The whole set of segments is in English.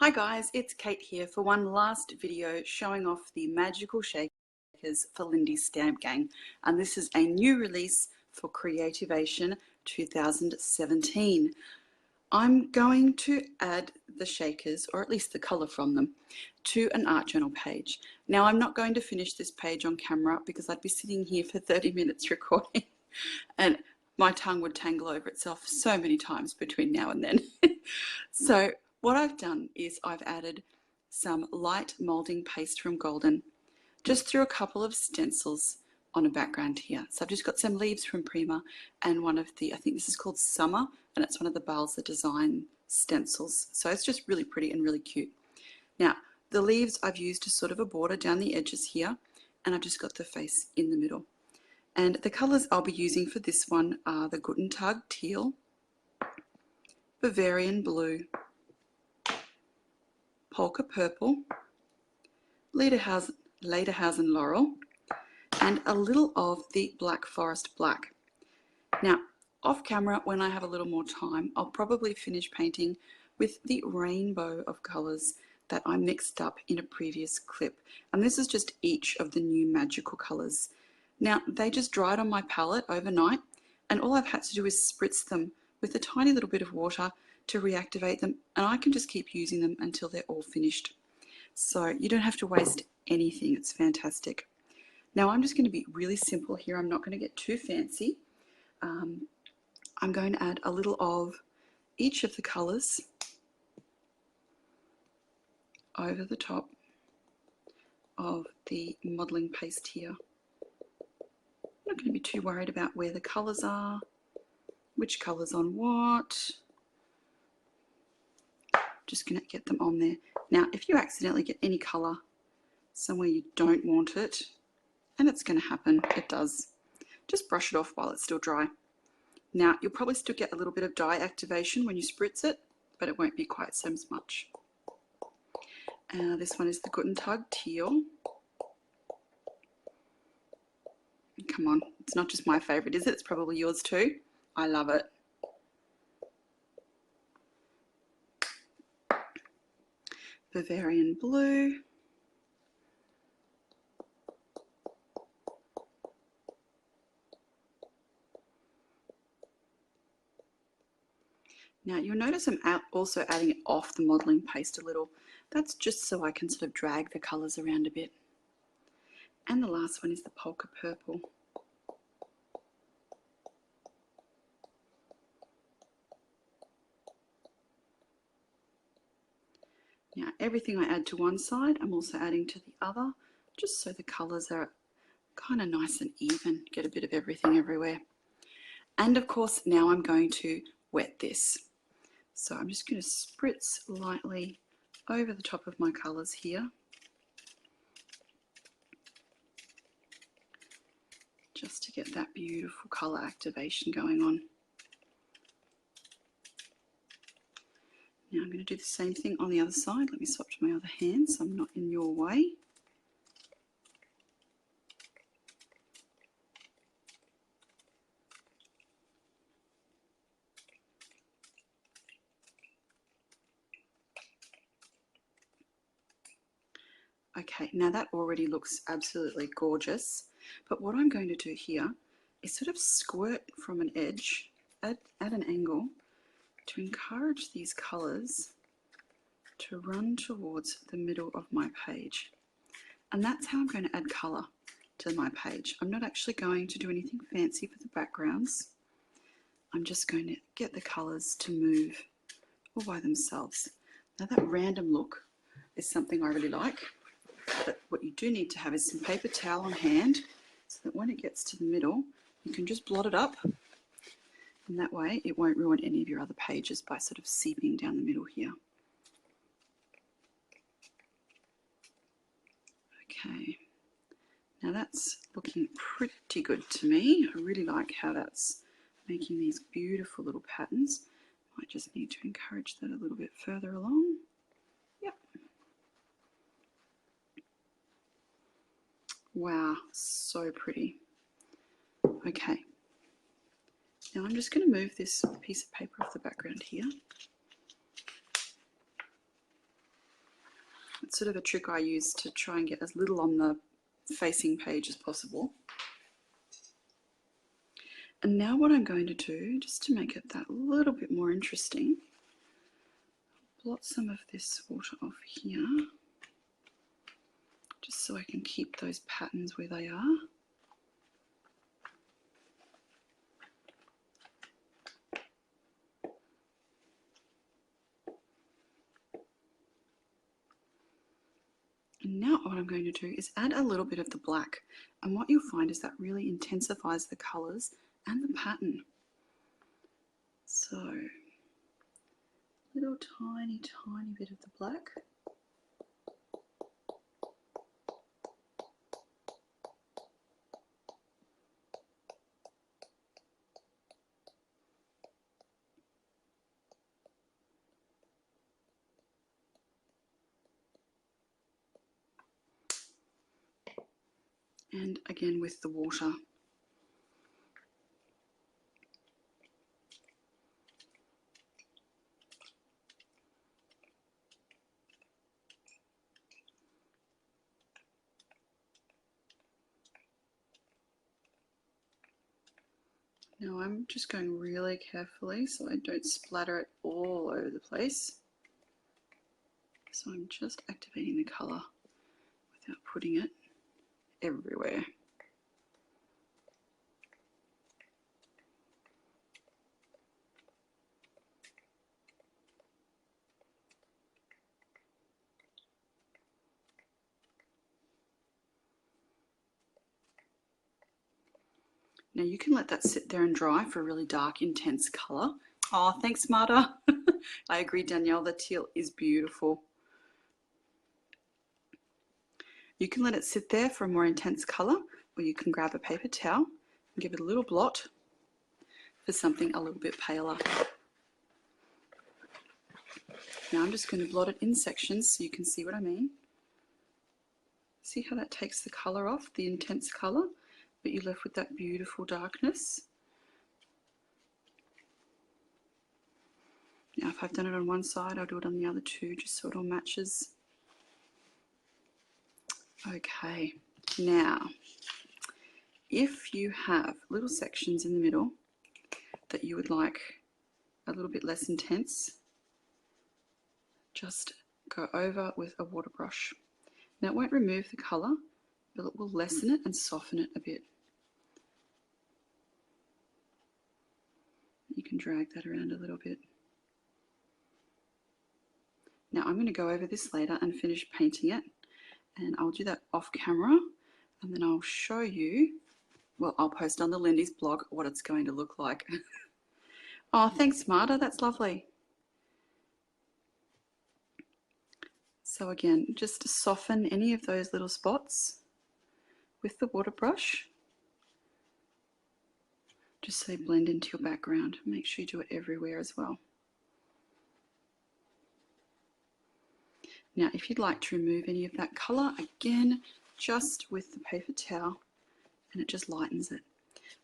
Hi guys, it's Kate here for one last video showing off the magical shakers for Lindy's Stamp Gang, and this is a new release for Creativation 2017. I'm going to add the shakers, or at least the colour from them, to an art journal page. Now I'm not going to finish this page on camera because I'd be sitting here for 30 minutes recording and my tongue would tangle over itself so many times between now and then. So what I've done is I've added some light moulding paste from Golden just through a couple of stencils on a background here. So I've just got some leaves from Prima and one of the, I think this is called Summer, and it's one of the Balsa Design stencils. So it's just really pretty and really cute. Now the leaves I've used as sort of a border down the edges here, and I've just got the face in the middle. And the colours I'll be using for this one are the Guten Tag Teal, Bavarian Blue, Polka Purple, Lederhausen Laurel, and a little of the Black Forest Black. Now, off camera, when I have a little more time, I'll probably finish painting with the rainbow of colours that I mixed up in a previous clip. And this is just each of the new magical colours. Now, they just dried on my palette overnight, and all I've had to do is spritz them with a tiny little bit of water to reactivate them, and I can just keep using them until they're all finished. So you don't have to waste anything. It's fantastic. Now I'm just going to be really simple here. I'm not going to get too fancy. I'm going to add a little of each of the colours over the top of the modelling paste here. I'm not going to be too worried about where the colours are, which colours on what. Just going to get them on there. Now if you accidentally get any colour somewhere you don't want it, and it's going to happen, it does, just brush it off while it's still dry. Now you'll probably still get a little bit of dye activation when you spritz it, but it won't be quite so much. This one is the Guten Tag Teal. Come on, it's not just my favourite, is it? It's probably yours too. I love it. Bavarian Blue. Now you'll notice I'm also adding it off the modelling paste a little. That's just so I can sort of drag the colours around a bit. And the last one is the Polka Purple. Now everything I add to one side, I'm also adding to the other, just so the colours are kind of nice and even, get a bit of everything everywhere. And of course now I'm going to wet this. So I'm just going to spritz lightly over the top of my colours here. Just to get that beautiful colour activation going on. Now I'm going to do the same thing on the other side. Let me swap to my other hand so I'm not in your way. Okay, now that already looks absolutely gorgeous, but what I'm going to do here is sort of squirt from an edge at an angle to encourage these colours to run towards the middle of my page. And that's how I'm going to add colour to my page. I'm not actually going to do anything fancy for the backgrounds. I'm just going to get the colours to move all by themselves. Now that random look is something I really like. But what you do need to have is some paper towel on hand so that when it gets to the middle you can just blot it up, and that way it won't ruin any of your other pages by sort of seeping down the middle here. Okay, now that's looking pretty good to me. I really like how that's making these beautiful little patterns. I just need to encourage that a little bit further along. Yep. Wow, so pretty. Okay, now I'm just going to move this piece of paper off the background here. It's sort of a trick I use to try and get as little on the facing page as possible. And now what I'm going to do, just to make it that little bit more interesting, blot some of this water off here, just so I can keep those patterns where they are. And now what I'm going to do is add a little bit of the black, and what you'll find is that really intensifies the colours and the pattern. So, little tiny bit of the black. And again with the water. Now I'm just going really carefully so I don't splatter it all over the place. So I'm just activating the colour without putting it everywhere. Now you can let that sit there and dry for a really dark, intense colour. Oh, thanks, Marta. I agree, Danielle, the teal is beautiful. You can let it sit there for a more intense colour, or you can grab a paper towel and give it a little blot for something a little bit paler. Now I'm just going to blot it in sections so you can see what I mean. See how that takes the colour off, the intense colour, but you're left with that beautiful darkness. Now if I've done it on one side, I'll do it on the other too, just so it all matches. Okay, now if you have little sections in the middle that you would like a little bit less intense, just go over with a water brush. Now it won't remove the colour, but it will lessen it and soften it a bit. You can drag that around a little bit. Now I'm going to go over this later and finish painting it, and I'll do that off camera, and then I'll show you, well, I'll post on the Lindy's blog what it's going to look like. Oh, thanks, Marta, that's lovely. So again, just soften any of those little spots with the water brush, just so they blend into your background. Make sure you do it everywhere as well. Now, if you'd like to remove any of that colour, again, just with the paper towel, and it just lightens it.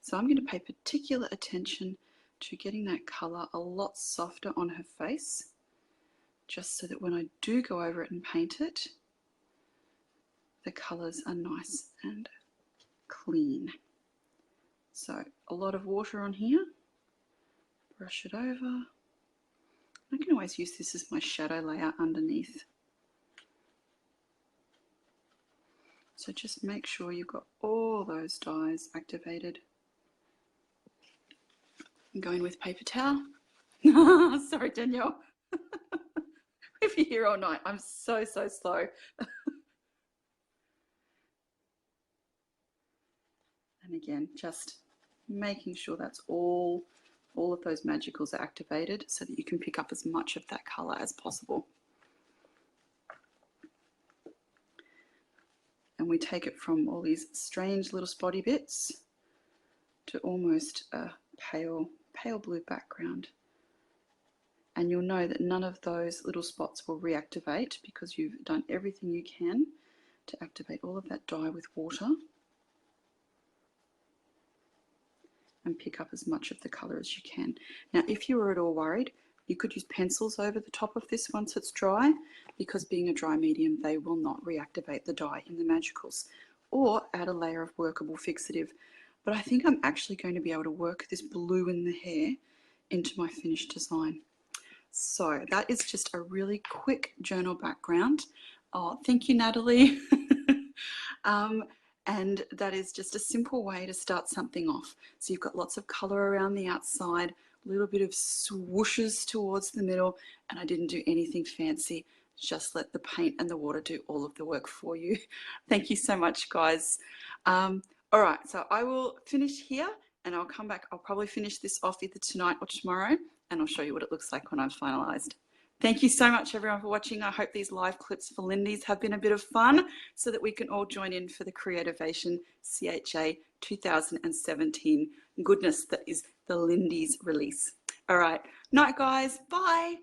So I'm going to pay particular attention to getting that colour a lot softer on her face, just so that when I do go over it and paint it, the colours are nice and clean. So a lot of water on here, brush it over. I can always use this as my shadow layer underneath. So just make sure you've got all those dyes activated. I'm going with paper towel. Sorry, Danielle. We'll be here all night. I'm so slow. And again, just making sure that's all of those magicals are activated so that you can pick up as much of that colour as possible. And we take it from all these strange little spotty bits to almost a pale blue background. And you'll know that none of those little spots will reactivate because you've done everything you can to activate all of that dye with water and pick up as much of the colour as you can. Now, if you were at all worried, You could use pencils over the top of this once it's dry, because being a dry medium, they will not reactivate the dye in the Magicals, or add a layer of workable fixative. But I think I'm actually going to be able to work this blue in the hair into my finished design. So that is just a really quick journal background. Oh, thank you, Natalie. And that is just a simple way to start something off. So you've got lots of color around the outside, a little bit of swooshes towards the middle, and I didn't do anything fancy. Just let the paint and the water do all of the work for you. Thank you so much, guys. All right, so I will finish here and I'll come back. I'll probably finish this off either tonight or tomorrow, and I'll show you what it looks like when I've finalized. Thank you so much, everyone, for watching. I hope these live clips for Lindy's have been a bit of fun, so that we can all join in for the Creativation CHA 2017 goodness that is the Lindy's release. All right, night, guys. Bye.